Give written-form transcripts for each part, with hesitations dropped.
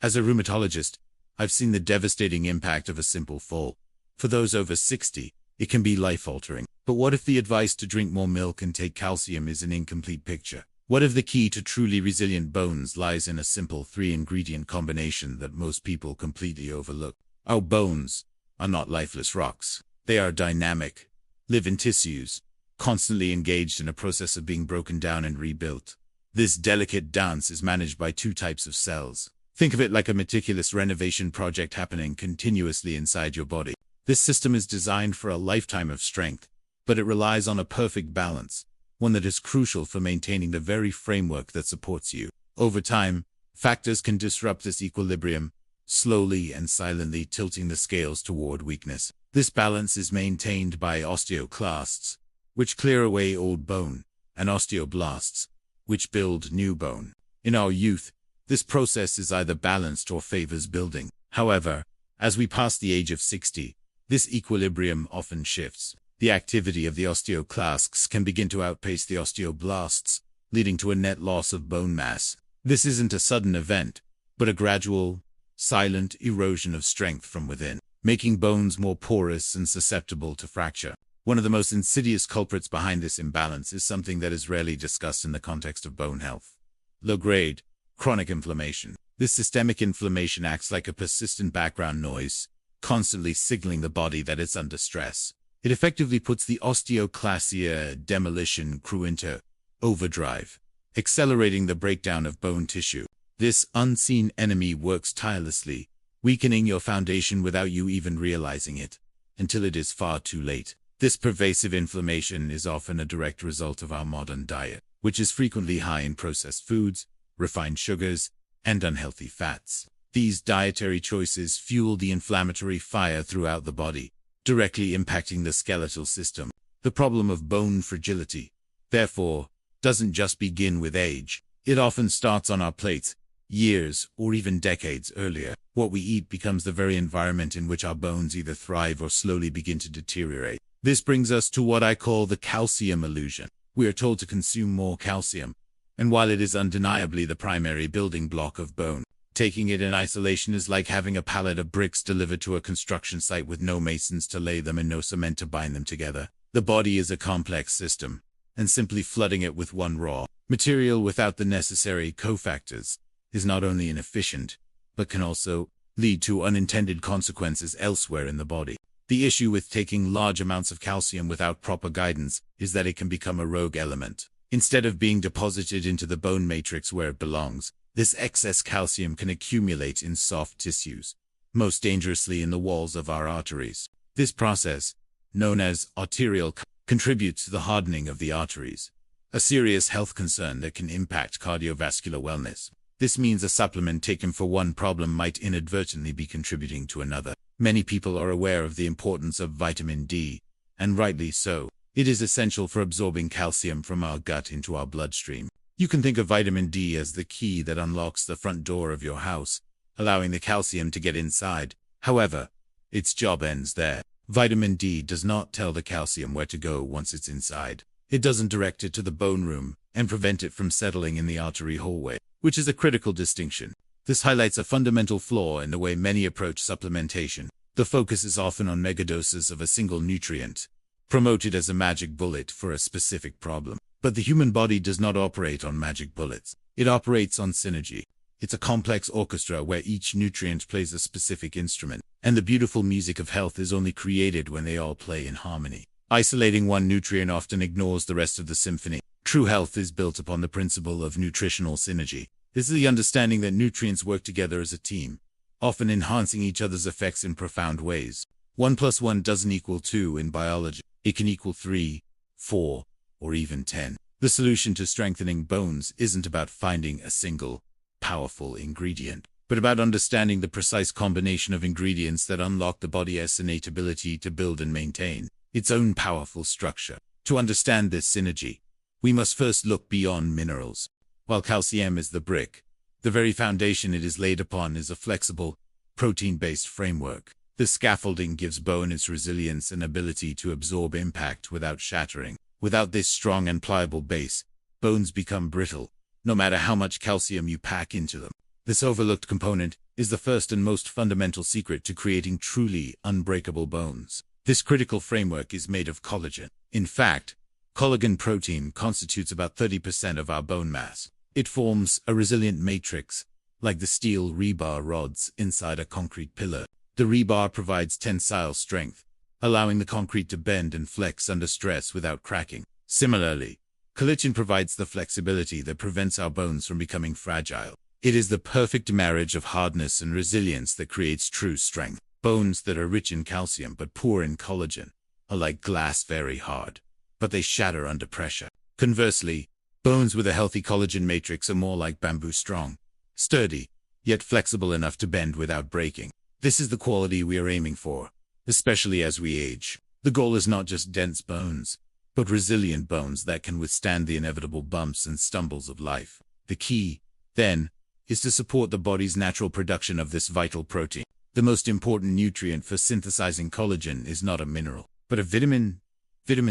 As a rheumatologist, I've seen the devastating impact of a simple fall. For those over 60, it can be life-altering. But what if the advice to drink more milk and take calcium is an incomplete picture? What if the key to truly resilient bones lies in a simple 3-ingredient combination that most people completely overlook? Our bones are not lifeless rocks. They are dynamic, living tissues, constantly engaged in a process of being broken down and rebuilt. This delicate dance is managed by two types of cells. Think of it like a meticulous renovation project happening continuously inside your body. This system is designed for a lifetime of strength, but it relies on a perfect balance, one that is crucial for maintaining the very framework that supports you. Over time, factors can disrupt this equilibrium, slowly and silently tilting the scales toward weakness. This balance is maintained by osteoclasts, which clear away old bone, and osteoblasts, which build new bone. In our youth, this process is either balanced or favors building. However, as we pass the age of 60, this equilibrium often shifts. The activity of the osteoclasts can begin to outpace the osteoblasts, leading to a net loss of bone mass. This isn't a sudden event, but a gradual, silent erosion of strength from within, making bones more porous and susceptible to fracture. One of the most insidious culprits behind this imbalance is something that is rarely discussed in the context of bone health: low-grade, chronic inflammation. This systemic inflammation acts like a persistent background noise, constantly signaling the body that it's under stress. It effectively puts the osteoclasia demolition crew into overdrive, accelerating the breakdown of bone tissue. This unseen enemy works tirelessly, weakening your foundation without you even realizing it, until it is far too late. This pervasive inflammation is often a direct result of our modern diet, which is frequently high in processed foods, refined sugars, and unhealthy fats. These dietary choices fuel the inflammatory fire throughout the body, directly impacting the skeletal system. The problem of bone fragility, therefore, doesn't just begin with age. It often starts on our plates, years or even decades earlier. What we eat becomes the very environment in which our bones either thrive or slowly begin to deteriorate. This brings us to what I call the calcium illusion. We are told to consume more calcium, and while it is undeniably the primary building block of bone, taking it in isolation is like having a pallet of bricks delivered to a construction site with no masons to lay them and no cement to bind them together. The body is a complex system, and simply flooding it with one raw material without the necessary cofactors is not only inefficient, but can also lead to unintended consequences elsewhere in the body. The issue with taking large amounts of calcium without proper guidance is that it can become a rogue element. Instead of being deposited into the bone matrix where it belongs, this excess calcium can accumulate in soft tissues, most dangerously in the walls of our arteries. This process, known as arterial, contributes to the hardening of the arteries, a serious health concern that can impact cardiovascular wellness. This means a supplement taken for one problem might inadvertently be contributing to another. Many people are aware of the importance of vitamin D, and rightly so. It is essential for absorbing calcium from our gut into our bloodstream. You can think of vitamin D as the key that unlocks the front door of your house, allowing the calcium to get inside. However, its job ends there. Vitamin D does not tell the calcium where to go once it's inside. It doesn't direct it to the bone room and prevent it from settling in the artery hallway, which is a critical distinction. This highlights a fundamental flaw in the way many approach supplementation. The focus is often on megadoses of a single nutrient, promoted as a magic bullet for a specific problem. But the human body does not operate on magic bullets. It operates on synergy. It's a complex orchestra where each nutrient plays a specific instrument, and the beautiful music of health is only created when they all play in harmony. Isolating one nutrient often ignores the rest of the symphony. True health is built upon the principle of nutritional synergy. This is the understanding that nutrients work together as a team, often enhancing each other's effects in profound ways. 1 + 1 doesn't equal 2 in biology. It can equal 3, 4, or even 10. The solution to strengthening bones isn't about finding a single, powerful ingredient, but about understanding the precise combination of ingredients that unlock the body's innate ability to build and maintain its own powerful structure. To understand this synergy, we must first look beyond minerals. While calcium is the brick, the very foundation it is laid upon is a flexible, protein-based framework. The scaffolding gives bone its resilience and ability to absorb impact without shattering. Without this strong and pliable base, bones become brittle, no matter how much calcium you pack into them. This overlooked component is the first and most fundamental secret to creating truly unbreakable bones. This critical framework is made of collagen. In fact, collagen protein constitutes about 30% of our bone mass. It forms a resilient matrix, like the steel rebar rods inside a concrete pillar. The rebar provides tensile strength, allowing the concrete to bend and flex under stress without cracking. Similarly, collagen provides the flexibility that prevents our bones from becoming fragile. It is the perfect marriage of hardness and resilience that creates true strength. Bones that are rich in calcium but poor in collagen are like glass, very hard, but they shatter under pressure. Conversely, bones with a healthy collagen matrix are more like bamboo, strong, sturdy, yet flexible enough to bend without breaking. This is the quality we are aiming for, especially as we age. The goal is not just dense bones, but resilient bones that can withstand the inevitable bumps and stumbles of life. The key, then, is to support the body's natural production of this vital protein. The most important nutrient for synthesizing collagen is not a mineral, but a vitamin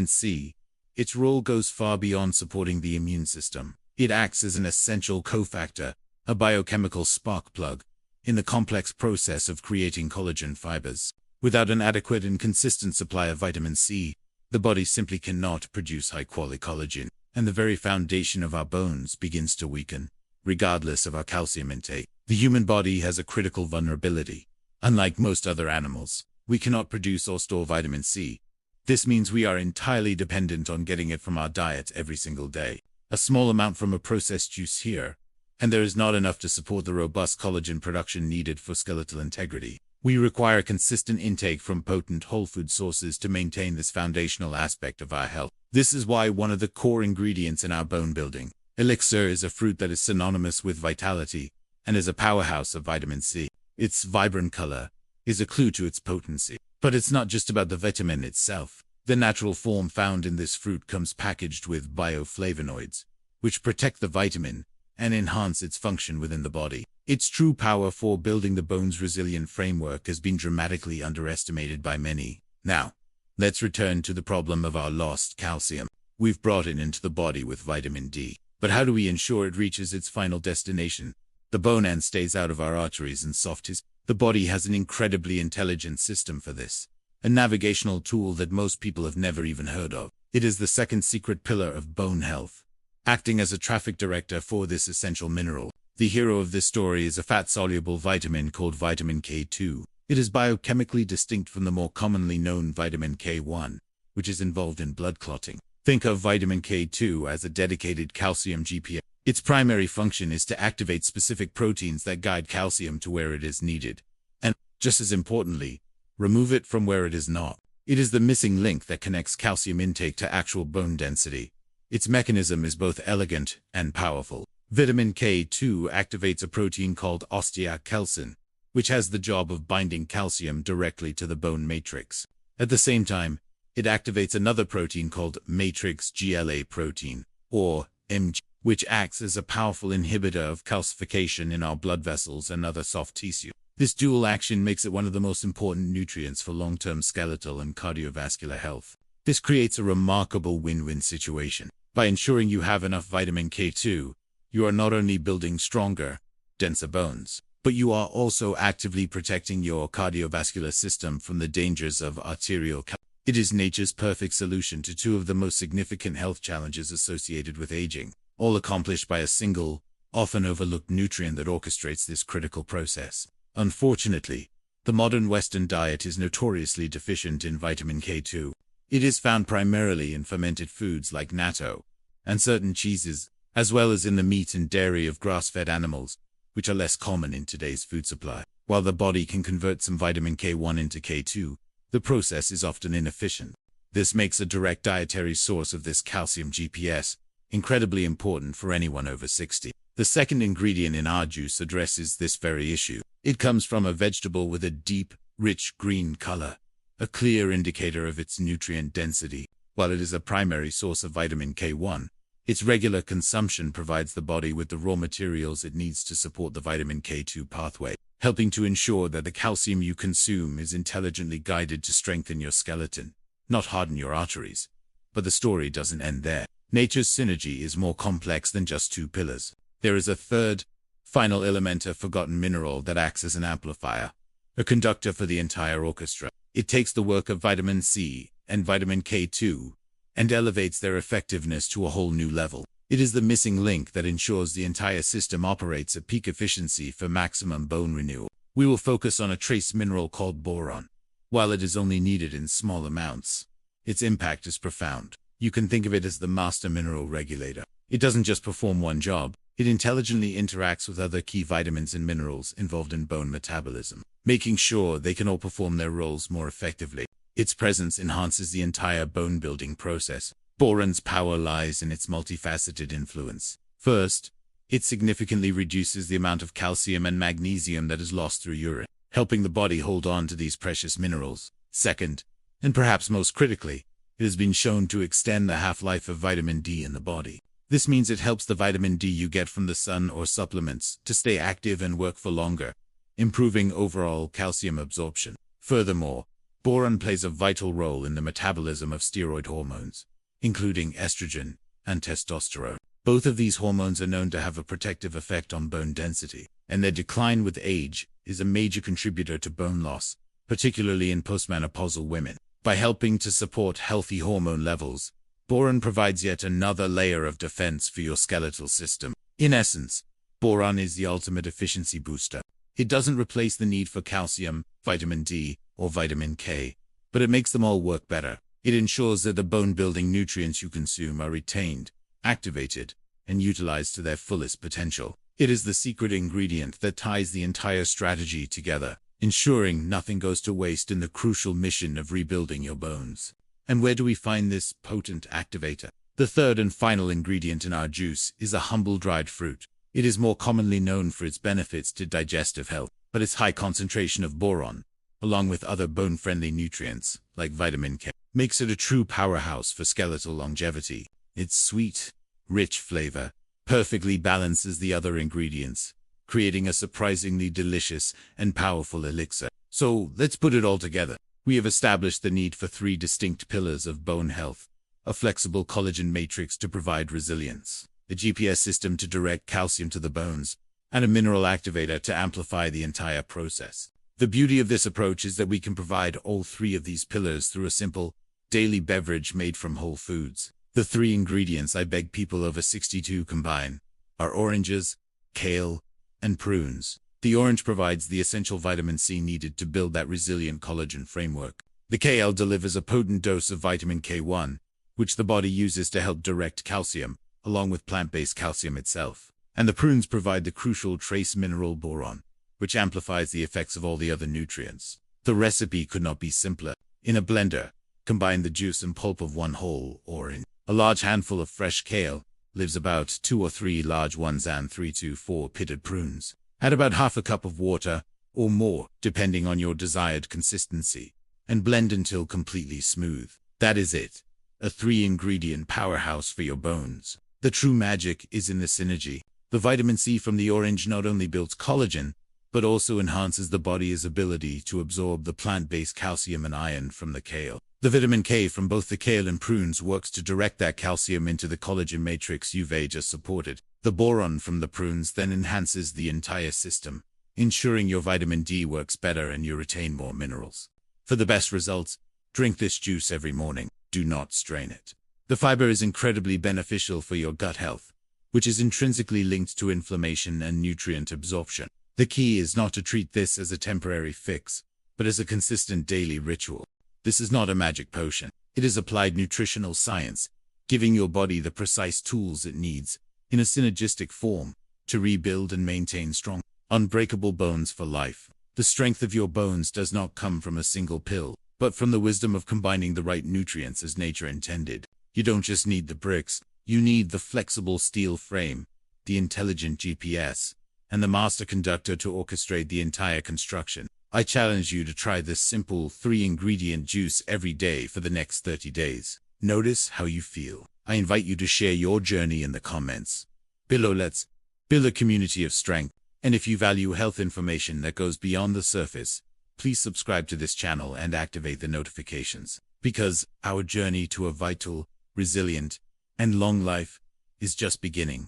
C. Its role goes far beyond supporting the immune system. It acts as an essential cofactor, a biochemical spark plug, in the complex process of creating collagen fibers. Without an adequate and consistent supply of vitamin C, the body simply cannot produce high-quality collagen, and the very foundation of our bones begins to weaken. Regardless of our calcium intake, the human body has a critical vulnerability. Unlike most other animals, we cannot produce or store vitamin C. This means we are entirely dependent on getting it from our diet every single day. A small amount from a processed juice here, and there is not enough to support the robust collagen production needed for skeletal integrity. We require consistent intake from potent whole food sources to maintain this foundational aspect of our health. This is why one of the core ingredients in our bone building, elixir, is a fruit that is synonymous with vitality and is a powerhouse of vitamin C. Its vibrant color is a clue to its potency. But it's not just about the vitamin itself. The natural form found in this fruit comes packaged with bioflavonoids, which protect the vitamin and enhance its function within the body. Its true power for building the bone's resilient framework has been dramatically underestimated by many. Now, let's return to the problem of our lost calcium. We've brought it into the body with vitamin D. But how do we ensure it reaches its final destination, the bone, and stays out of our arteries and soft tissue? The body has an incredibly intelligent system for this, a navigational tool that most people have never even heard of. It is the second secret pillar of bone health, acting as a traffic director for this essential mineral. The hero of this story is a fat-soluble vitamin called vitamin K2. It is biochemically distinct from the more commonly known vitamin K1, which is involved in blood clotting. Think of vitamin K2 as a dedicated calcium GPS. Its primary function is to activate specific proteins that guide calcium to where it is needed, and, just as importantly, remove it from where it is not. It is the missing link that connects calcium intake to actual bone density. Its mechanism is both elegant and powerful. Vitamin K2 activates a protein called osteocalcin, which has the job of binding calcium directly to the bone matrix. At the same time, it activates another protein called matrix GLA protein, or MG, which acts as a powerful inhibitor of calcification in our blood vessels and other soft tissue. This dual action makes it one of the most important nutrients for long-term skeletal and cardiovascular health. This creates a remarkable win-win situation. By ensuring you have enough vitamin K2, you are not only building stronger, denser bones, but you are also actively protecting your cardiovascular system from the dangers of arterial calcification. It is nature's perfect solution to two of the most significant health challenges associated with aging, all accomplished by a single, often overlooked nutrient that orchestrates this critical process. Unfortunately, the modern Western diet is notoriously deficient in vitamin K2. It is found primarily in fermented foods like natto and certain cheeses, as well as in the meat and dairy of grass-fed animals, which are less common in today's food supply. While the body can convert some vitamin K1 into K2, the process is often inefficient. This makes a direct dietary source of this calcium GPS incredibly important for anyone over 60. The second ingredient in our juice addresses this very issue. It comes from a vegetable with a deep, rich green color, a clear indicator of its nutrient density. While it is a primary source of vitamin K1, its regular consumption provides the body with the raw materials it needs to support the vitamin K2 pathway, helping to ensure that the calcium you consume is intelligently guided to strengthen your skeleton, not harden your arteries. But the story doesn't end there. Nature's synergy is more complex than just two pillars. There is a third, final element, a forgotten mineral that acts as an amplifier, a conductor for the entire orchestra. It takes the work of vitamin C and vitamin K2 and elevates their effectiveness to a whole new level. It is the missing link that ensures the entire system operates at peak efficiency for maximum bone renewal. We will focus on a trace mineral called boron. While it is only needed in small amounts, its impact is profound. You can think of it as the master mineral regulator. It doesn't just perform one job, it intelligently interacts with other key vitamins and minerals involved in bone metabolism, making sure they can all perform their roles more effectively. Its presence enhances the entire bone-building process. Boron's power lies in its multifaceted influence. First, it significantly reduces the amount of calcium and magnesium that is lost through urine, helping the body hold on to these precious minerals. Second, and perhaps most critically, it has been shown to extend the half-life of vitamin D in the body. This means it helps the vitamin D you get from the sun or supplements to stay active and work for longer, improving overall calcium absorption. Furthermore, boron plays a vital role in the metabolism of steroid hormones, including estrogen and testosterone. Both of these hormones are known to have a protective effect on bone density, and their decline with age is a major contributor to bone loss, particularly in postmenopausal women. By helping to support healthy hormone levels, boron provides yet another layer of defense for your skeletal system. In essence, boron is the ultimate efficiency booster. It doesn't replace the need for calcium, vitamin D, or vitamin K, but it makes them all work better. It ensures that the bone-building nutrients you consume are retained, activated, and utilized to their fullest potential. It is the secret ingredient that ties the entire strategy together, ensuring nothing goes to waste in the crucial mission of rebuilding your bones. And where do we find this potent activator? The third and final ingredient in our juice is a humble dried fruit. It is more commonly known for its benefits to digestive health, but its high concentration of boron, along with other bone-friendly nutrients like vitamin K, makes it a true powerhouse for skeletal longevity. Its sweet, rich flavor perfectly balances the other ingredients, creating a surprisingly delicious and powerful elixir. So let's put it all together. We have established the need for three distinct pillars of bone health: a flexible collagen matrix to provide resilience, a GPS system to direct calcium to the bones, and a mineral activator to amplify the entire process. The beauty of this approach is that we can provide all three of these pillars through a simple, daily beverage made from whole foods. The three ingredients I beg people over 62 combine are oranges, kale, and prunes. The orange provides the essential vitamin C needed to build that resilient collagen framework. The kale delivers a potent dose of vitamin K1, which the body uses to help direct calcium, along with plant-based calcium itself. And the prunes provide the crucial trace mineral boron, which amplifies the effects of all the other nutrients. The recipe could not be simpler. In a blender, combine the juice and pulp of one whole orange, a large handful of fresh kale, leaves about 2 or 3 large ones, and 3 to 4 pitted prunes. Add about half a cup of water, or more, depending on your desired consistency, and blend until completely smooth. That is it. A 3-ingredient powerhouse for your bones. The true magic is in the synergy. The vitamin C from the orange not only builds collagen, but also enhances the body's ability to absorb the plant-based calcium and iron from the kale. The vitamin K from both the kale and prunes works to direct that calcium into the collagen matrix you've just supported. The boron from the prunes then enhances the entire system, ensuring your vitamin D works better and you retain more minerals. For the best results, drink this juice every morning. Do not strain it. The fiber is incredibly beneficial for your gut health, which is intrinsically linked to inflammation and nutrient absorption. The key is not to treat this as a temporary fix, but as a consistent daily ritual. This is not a magic potion. It is applied nutritional science, giving your body the precise tools it needs, in a synergistic form, to rebuild and maintain strong, unbreakable bones for life. The strength of your bones does not come from a single pill, but from the wisdom of combining the right nutrients as nature intended. You don't just need the bricks, you need the flexible steel frame, the intelligent GPS, and the master conductor to orchestrate the entire construction. I challenge you to try this simple 3-ingredient juice every day for the next 30 days. Notice how you feel. I invite you to share your journey in the comments below. Let's build a community of strength. And if you value health information that goes beyond the surface, please subscribe to this channel and activate the notifications, because our journey to a vital, resilient, and long life is just beginning.